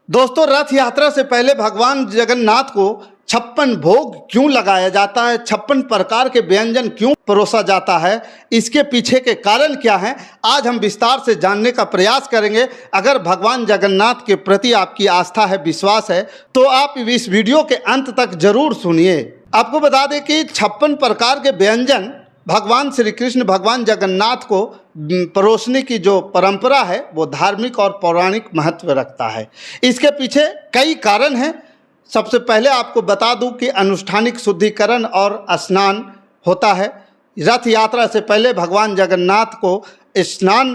दोस्तों, रथ यात्रा से पहले भगवान जगन्नाथ को 56 भोग क्यों लगाया जाता है, 56 प्रकार के व्यंजन क्यों परोसा जाता है, इसके पीछे के कारण क्या हैं, आज हम विस्तार से जानने का प्रयास करेंगे। अगर भगवान जगन्नाथ के प्रति आपकी आस्था है, विश्वास है, तो आप इस वीडियो के अंत तक जरूर सुनिए। आपको बता दें कि 56 प्रकार के व्यंजन भगवान श्री कृष्ण, भगवान जगन्नाथ को परोसने की जो परंपरा है वो धार्मिक और पौराणिक महत्व रखता है। इसके पीछे कई कारण हैं। सबसे पहले आपको बता दूं कि अनुष्ठानिक शुद्धिकरण और स्नान होता है। रथ यात्रा से पहले भगवान जगन्नाथ को स्नान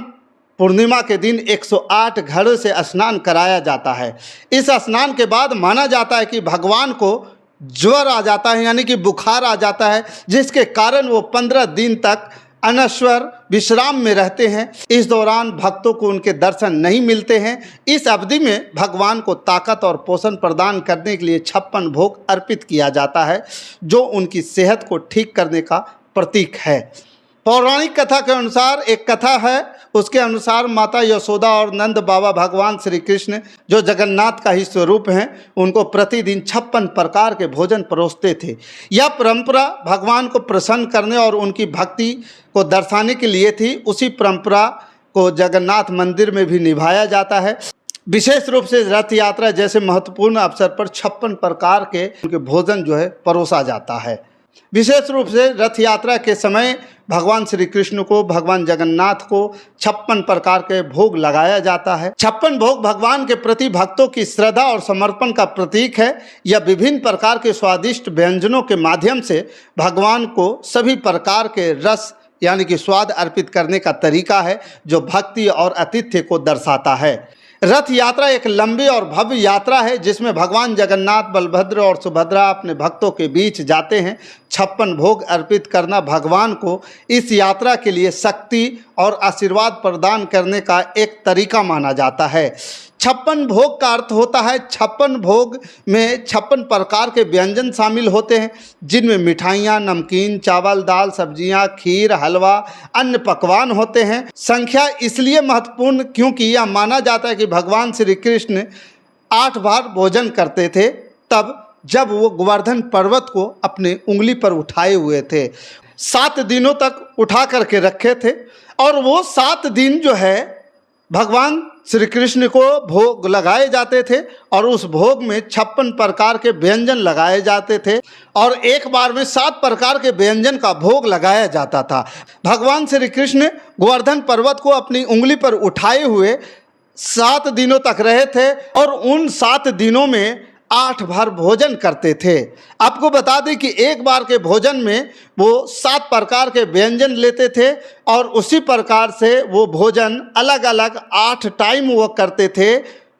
पूर्णिमा के दिन 108 घड़ों से स्नान कराया जाता है। इस स्नान के बाद माना जाता है कि भगवान को ज्वर आ जाता है, यानी कि बुखार आ जाता है, जिसके कारण वो 15 दिन तक अनश्वर विश्राम में रहते हैं। इस दौरान भक्तों को उनके दर्शन नहीं मिलते हैं। इस अवधि में भगवान को ताकत और पोषण प्रदान करने के लिए 56 भोग अर्पित किया जाता है, जो उनकी सेहत को ठीक करने का प्रतीक है। पौराणिक कथा के अनुसार एक कथा है, उसके अनुसार माता यशोदा और नंद बाबा भगवान श्री कृष्ण, जो जगन्नाथ का ही स्वरूप हैं, उनको प्रतिदिन 56 प्रकार के भोजन परोसते थे। यह परंपरा भगवान को प्रसन्न करने और उनकी भक्ति को दर्शाने के लिए थी। उसी परंपरा को जगन्नाथ मंदिर में भी निभाया जाता है। विशेष रूप से रथ यात्रा जैसे महत्वपूर्ण अवसर पर 56 प्रकार के उनके भोजन जो है परोसा जाता है। विशेष रूप से रथ यात्रा के समय भगवान श्री कृष्ण को, भगवान जगन्नाथ को 56 प्रकार के भोग लगाया जाता है। 56 भोग भगवान के प्रति भक्तों की श्रद्धा और समर्पण का प्रतीक है। यह विभिन्न प्रकार के स्वादिष्ट व्यंजनों के माध्यम से भगवान को सभी प्रकार के रस यानी कि स्वाद अर्पित करने का तरीका है, जो भक्ति और आतिथ्य को दर्शाता है। रथ यात्रा एक लंबी और भव्य यात्रा है, जिसमें भगवान जगन्नाथ, बलभद्र और सुभद्रा अपने भक्तों के बीच जाते हैं। 56 भोग अर्पित करना भगवान को इस यात्रा के लिए शक्ति और आशीर्वाद प्रदान करने का एक तरीका माना जाता है। 56 भोग का अर्थ होता है 56 भोग में 56 प्रकार के व्यंजन शामिल होते हैं, जिनमें मिठाइयाँ, नमकीन, चावल, दाल, सब्जियाँ, खीर, हलवा, अन्य पकवान होते हैं। संख्या इसलिए महत्वपूर्ण क्योंकि यह माना जाता है कि भगवान श्री कृष्ण 8 बार भोजन करते थे, तब जब वो गोवर्धन पर्वत को अपने उंगली पर उठाए हुए थे। 7 दिनों तक उठा करके रखे थे, और वो 7 दिन जो है भगवान श्री कृष्ण को भोग लगाए जाते थे, और उस भोग में 56 प्रकार के व्यंजन लगाए जाते थे, और एक बार में 7 प्रकार के व्यंजन का भोग लगाया जाता था। भगवान श्री कृष्ण गोवर्धन पर्वत को अपनी उंगली पर उठाए हुए 7 दिनों तक रहे थे, और उन 7 दिनों में 8 बार भोजन करते थे। आपको बता दें कि एक बार के भोजन में वो 7 प्रकार के व्यंजन लेते थे, और उसी प्रकार से वो भोजन अलग अलग 8 टाइम वो करते थे,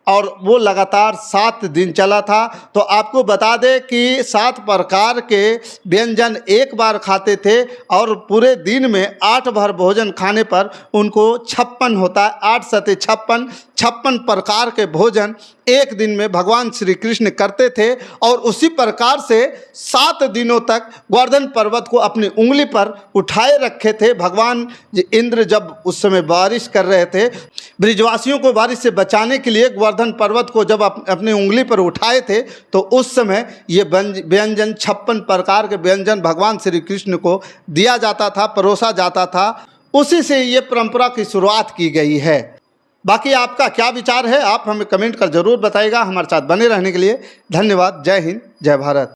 और वो लगातार 7 दिन चला था। तो आपको बता दें कि 7 प्रकार के व्यंजन एक बार खाते थे, और पूरे दिन में 8 बार भोजन खाने पर उनको 56 होता है। 8 सते 56 प्रकार के भोजन एक दिन में भगवान श्री कृष्ण करते थे, और उसी प्रकार से 7 दिनों तक गोवर्धन पर्वत को अपनी उंगली पर उठाए रखे थे। भगवान इंद्र जब उस समय बारिश कर रहे थे, ब्रिजवासियों को बारिश से बचाने के लिए गोवर्धन पर्वत को जब अपनी उंगली पर उठाए थे, तो उस समय ये व्यंजन 56 प्रकार के व्यंजन भगवान श्री कृष्ण को दिया जाता था, परोसा जाता था। उसी से ये परंपरा की शुरुआत की गई है। बाकी आपका क्या विचार है, आप हमें कमेंट कर जरूर बताइएगा। हमारे साथ बने रहने के लिए धन्यवाद। जय हिंद, जय भारत।